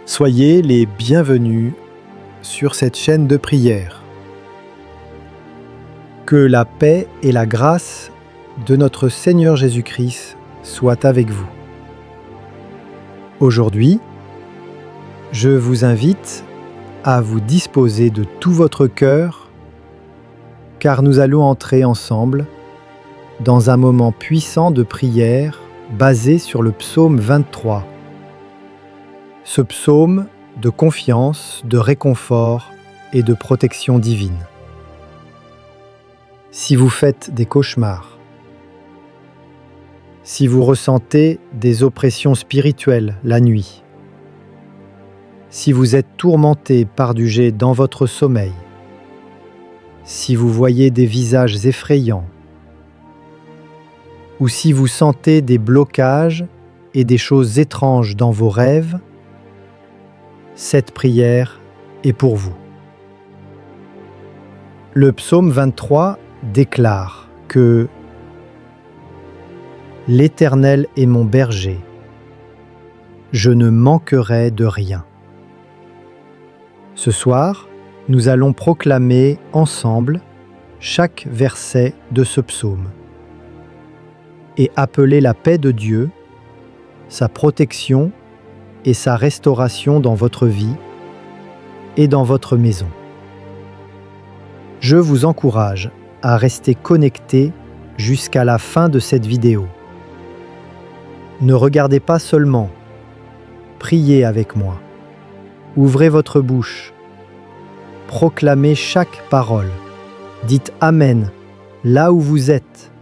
Soyez les bienvenus sur cette chaîne de prière. Que la paix et la grâce de notre Seigneur Jésus-Christ soient avec vous. Aujourd'hui, je vous invite à vous disposer de tout votre cœur, car nous allons entrer ensemble dans un moment puissant de prière basé sur le psaume 23. Ce psaume de confiance, de réconfort et de protection divine. Si vous faites des cauchemars, si vous ressentez des oppressions spirituelles la nuit, si vous êtes tourmenté par du jet dans votre sommeil, si vous voyez des visages effrayants, ou si vous sentez des blocages et des choses étranges dans vos rêves, cette prière est pour vous. Le psaume 23 déclare que « L'Éternel est mon berger, je ne manquerai de rien ». Ce soir, nous allons proclamer ensemble chaque verset de ce psaume et appeler la paix de Dieu, sa protection et sa restauration dans votre vie et dans votre maison. Je vous encourage à rester connecté jusqu'à la fin de cette vidéo. Ne regardez pas seulement, priez avec moi. Ouvrez votre bouche, proclamez chaque parole, dites Amen là où vous êtes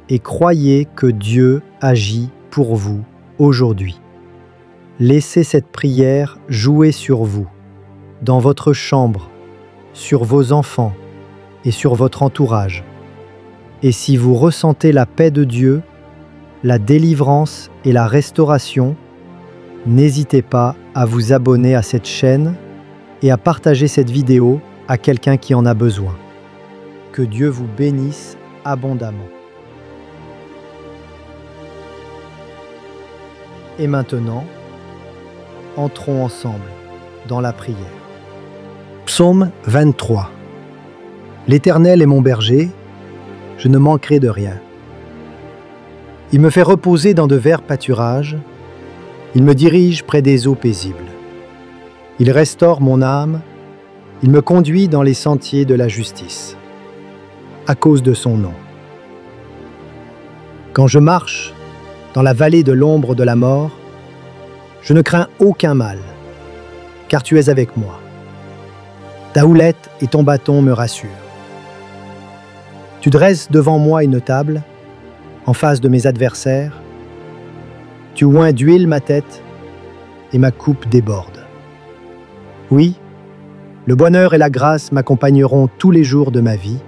et croyez que Dieu agit pour vous aujourd'hui. Laissez cette prière jouer sur vous, dans votre chambre, sur vos enfants et sur votre entourage. Et si vous ressentez la paix de Dieu, la délivrance et la restauration, n'hésitez pas à vous abonner à cette chaîne et à partager cette vidéo à quelqu'un qui en a besoin. Que Dieu vous bénisse abondamment. Et maintenant, entrons ensemble dans la prière. Psaume 23. L'Éternel est mon berger, je ne manquerai de rien. Il me fait reposer dans de verts pâturages, il me dirige près des eaux paisibles. Il restaure mon âme, il me conduit dans les sentiers de la justice, à cause de son nom. Quand je marche dans la vallée de l'ombre de la mort, je ne crains aucun mal, car tu es avec moi. Ta houlette et ton bâton me rassurent. Tu dresses devant moi une table, en face de mes adversaires. Tu oins d'huile ma tête, et ma coupe déborde. Oui, le bonheur et la grâce m'accompagneront tous les jours de ma vie,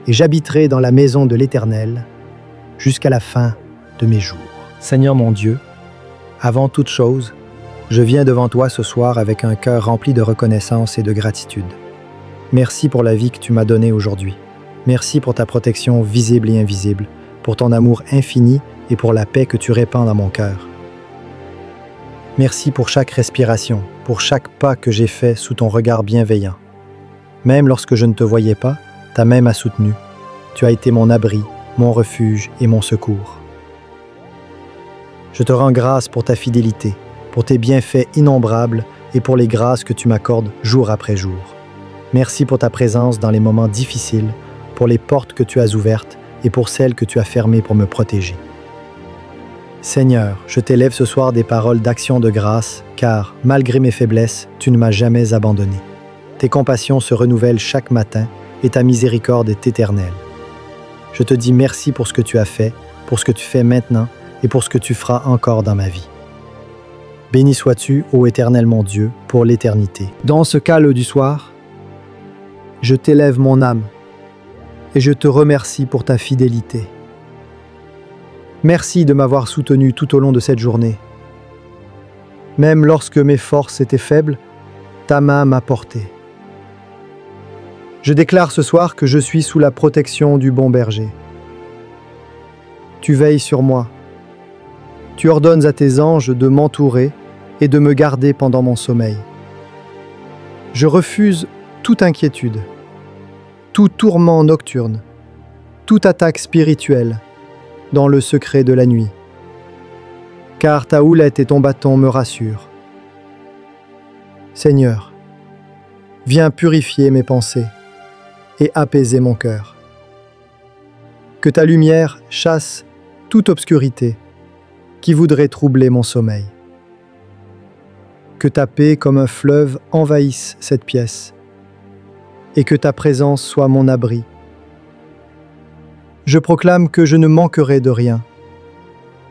et j'habiterai dans la maison de l'Éternel jusqu'à la fin de mes jours. Seigneur mon Dieu, avant toute chose, je viens devant toi ce soir avec un cœur rempli de reconnaissance et de gratitude. Merci pour la vie que tu m'as donnée aujourd'hui. Merci pour ta protection visible et invisible, pour ton amour infini et pour la paix que tu répands dans mon cœur. Merci pour chaque respiration, pour chaque pas que j'ai fait sous ton regard bienveillant. Même lorsque je ne te voyais pas, ta main m'a soutenu. Tu as été mon abri, mon refuge et mon secours. Je te rends grâce pour ta fidélité, pour tes bienfaits innombrables et pour les grâces que tu m'accordes jour après jour. Merci pour ta présence dans les moments difficiles, pour les portes que tu as ouvertes et pour celles que tu as fermées pour me protéger. Seigneur, je t'élève ce soir des paroles d'action de grâce, car, malgré mes faiblesses, tu ne m'as jamais abandonné. Tes compassions se renouvellent chaque matin et ta miséricorde est éternelle. Je te dis merci pour ce que tu as fait, pour ce que tu fais maintenant et pour ce que tu feras encore dans ma vie. Béni sois-tu, ô Éternel mon Dieu, pour l'éternité. Dans ce calme du soir, je t'élève mon âme et je te remercie pour ta fidélité. Merci de m'avoir soutenu tout au long de cette journée. Même lorsque mes forces étaient faibles, ta main m'a porté. Je déclare ce soir que je suis sous la protection du bon berger. Tu veilles sur moi. Tu ordonnes à tes anges de m'entourer et de me garder pendant mon sommeil. Je refuse toute inquiétude, tout tourment nocturne, toute attaque spirituelle dans le secret de la nuit. Car ta houlette et ton bâton me rassurent. Seigneur, viens purifier mes pensées et apaiser mon cœur. Que ta lumière chasse toute obscurité qui voudrait troubler mon sommeil. Que ta paix comme un fleuve envahisse cette pièce et que ta présence soit mon abri. Je proclame que je ne manquerai de rien,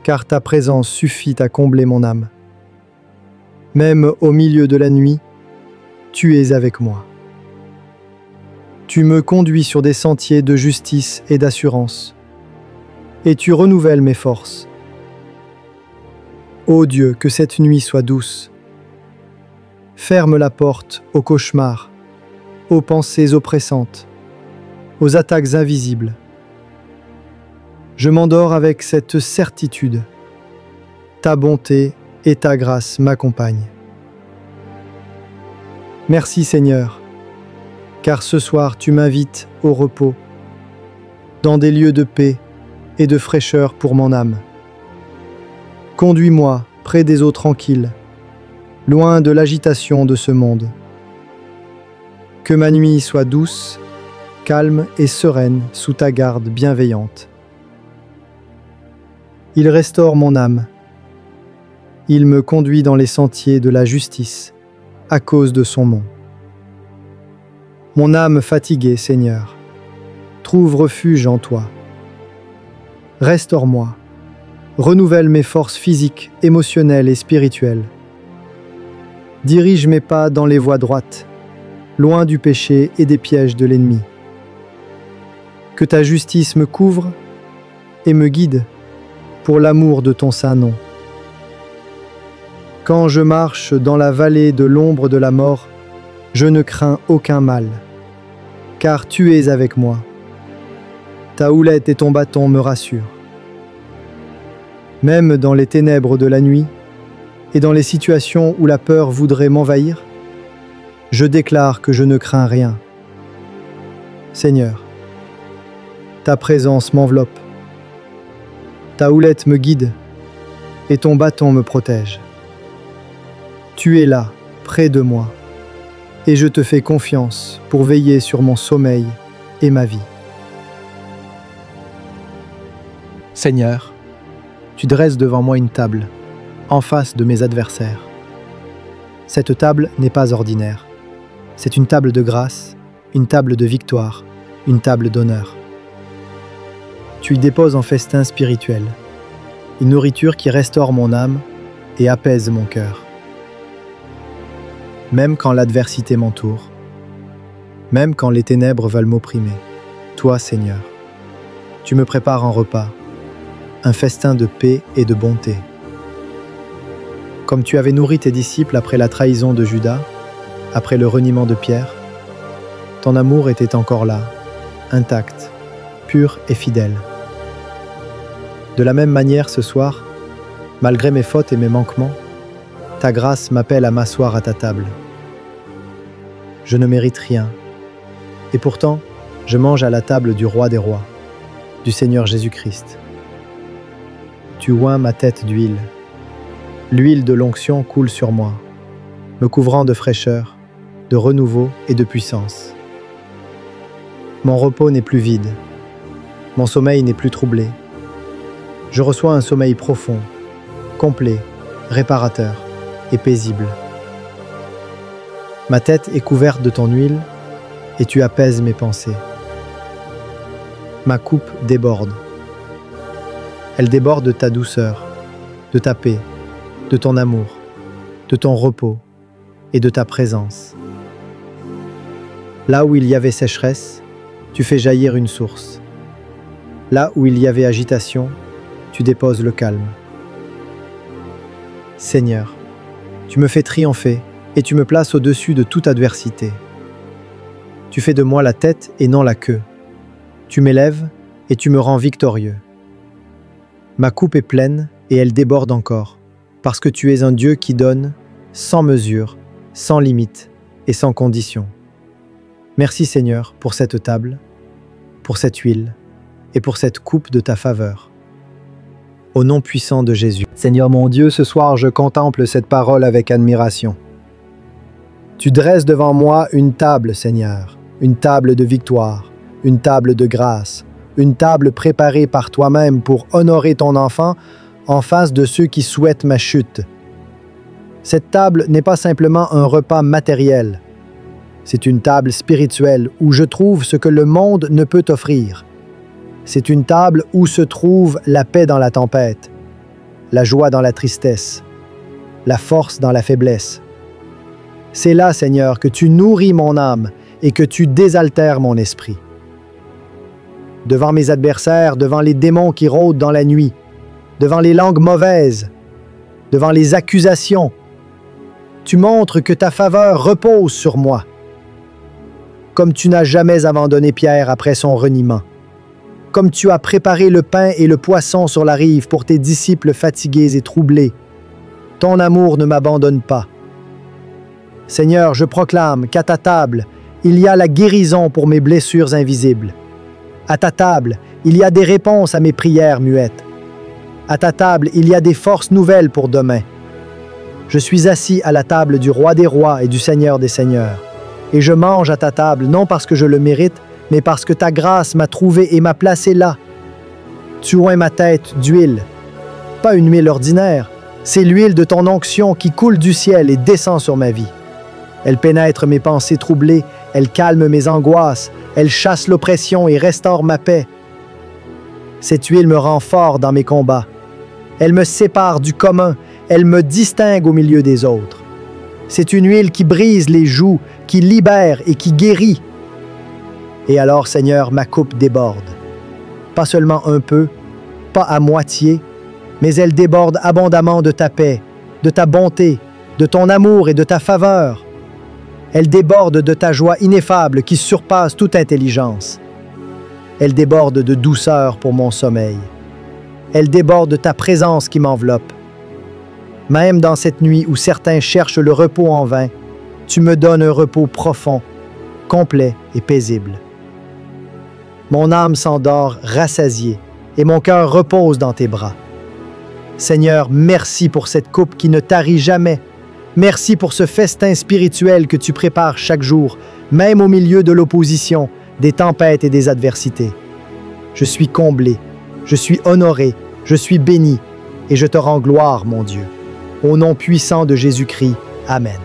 car ta présence suffit à combler mon âme. Même au milieu de la nuit, tu es avec moi. Tu me conduis sur des sentiers de justice et d'assurance, et tu renouvelles mes forces. Ô Dieu, que cette nuit soit douce. Ferme la porte aux cauchemars, aux pensées oppressantes, aux attaques invisibles. Je m'endors avec cette certitude. Ta bonté et ta grâce m'accompagnent. Merci Seigneur, car ce soir tu m'invites au repos, dans des lieux de paix et de fraîcheur pour mon âme. Conduis-moi près des eaux tranquilles, loin de l'agitation de ce monde. Que ma nuit soit douce, calme et sereine sous ta garde bienveillante. Il restaure mon âme. Il me conduit dans les sentiers de la justice, à cause de son nom. Mon âme fatiguée, Seigneur, trouve refuge en toi. Restaure-moi, renouvelle mes forces physiques, émotionnelles et spirituelles. Dirige mes pas dans les voies droites, loin du péché et des pièges de l'ennemi. Que ta justice me couvre et me guide pour l'amour de ton saint nom. Quand je marche dans la vallée de l'ombre de la mort, je ne crains aucun mal, car tu es avec moi. Ta houlette et ton bâton me rassurent. Même dans les ténèbres de la nuit et dans les situations où la peur voudrait m'envahir, je déclare que je ne crains rien. Seigneur, ta présence m'enveloppe. Ta houlette me guide et ton bâton me protège. Tu es là, près de moi, et je te fais confiance pour veiller sur mon sommeil et ma vie. Seigneur, tu dresses devant moi une table, en face de mes adversaires. Cette table n'est pas ordinaire. C'est une table de grâce, une table de victoire, une table d'honneur. Tu y déposes en festin spirituel, une nourriture qui restaure mon âme et apaise mon cœur. Même quand l'adversité m'entoure, même quand les ténèbres veulent m'opprimer, toi, Seigneur, tu me prépares un repas, un festin de paix et de bonté. Comme tu avais nourri tes disciples après la trahison de Judas, après le reniement de Pierre, ton amour était encore là, intact, pur et fidèle. De la même manière, ce soir, malgré mes fautes et mes manquements, ta grâce m'appelle à m'asseoir à ta table. Je ne mérite rien, et pourtant, je mange à la table du Roi des Rois, du Seigneur Jésus-Christ. Tu oins ma tête d'huile. L'huile de l'onction coule sur moi, me couvrant de fraîcheur, de renouveau et de puissance. Mon repos n'est plus vide, mon sommeil n'est plus troublé. Je reçois un sommeil profond, complet, réparateur et paisible. Ma tête est couverte de ton huile et tu apaises mes pensées. Ma coupe déborde. Elle déborde de ta douceur, de ta paix, de ton amour, de ton repos et de ta présence. Là où il y avait sécheresse, tu fais jaillir une source. Là où il y avait agitation, tu déposes le calme. Seigneur, tu me fais triompher et tu me places au-dessus de toute adversité. Tu fais de moi la tête et non la queue. Tu m'élèves et tu me rends victorieux. Ma coupe est pleine et elle déborde encore. parce que tu es un Dieu qui donne sans mesure, sans limite et sans condition. Merci Seigneur pour cette table, pour cette huile et pour cette coupe de ta faveur. Au nom puissant de Jésus. Seigneur mon Dieu, ce soir je contemple cette parole avec admiration. Tu dresses devant moi une table, Seigneur, une table de victoire, une table de grâce, une table préparée par toi-même pour honorer ton enfant en face de ceux qui souhaitent ma chute. Cette table n'est pas simplement un repas matériel. C'est une table spirituelle où je trouve ce que le monde ne peut offrir. C'est une table où se trouve la paix dans la tempête, la joie dans la tristesse, la force dans la faiblesse. C'est là, Seigneur, que tu nourris mon âme et que tu désaltères mon esprit. Devant mes adversaires, devant les démons qui rôdent dans la nuit, devant les langues mauvaises, devant les accusations, tu montres que ta faveur repose sur moi, comme tu n'as jamais abandonné Pierre après son reniement, comme tu as préparé le pain et le poisson sur la rive pour tes disciples fatigués et troublés. Ton amour ne m'abandonne pas. Seigneur, je proclame qu'à ta table, il y a la guérison pour mes blessures invisibles. À ta table, il y a des réponses à mes prières muettes. À ta table, il y a des forces nouvelles pour demain. Je suis assis à la table du Roi des rois et du Seigneur des seigneurs. Et je mange à ta table, non parce que je le mérite, mais parce que ta grâce m'a trouvé et m'a placé là. Tu oins ma tête d'huile. Pas une huile ordinaire, c'est l'huile de ton onction qui coule du ciel et descend sur ma vie. Elle pénètre mes pensées troublées, elle calme mes angoisses, elle chasse l'oppression et restaure ma paix. Cette huile me rend fort dans mes combats. Elle me sépare du commun, elle me distingue au milieu des autres. C'est une huile qui brise les joues, qui libère et qui guérit. Et alors, Seigneur, ma coupe déborde. Pas seulement un peu, pas à moitié, mais elle déborde abondamment de ta paix, de ta bonté, de ton amour et de ta faveur. Elle déborde de ta joie ineffable qui surpasse toute intelligence. Elle déborde de douceur pour mon sommeil. Elle déborde de ta présence qui m'enveloppe. Même dans cette nuit où certains cherchent le repos en vain, tu me donnes un repos profond, complet et paisible. Mon âme s'endort rassasiée et mon cœur repose dans tes bras. Seigneur, merci pour cette coupe qui ne tarit jamais. Merci pour ce festin spirituel que tu prépares chaque jour, même au milieu de l'opposition, des tempêtes et des adversités. Je suis comblé, je suis honoré, je suis béni, et je te rends gloire, mon Dieu. Au nom puissant de Jésus-Christ, Amen.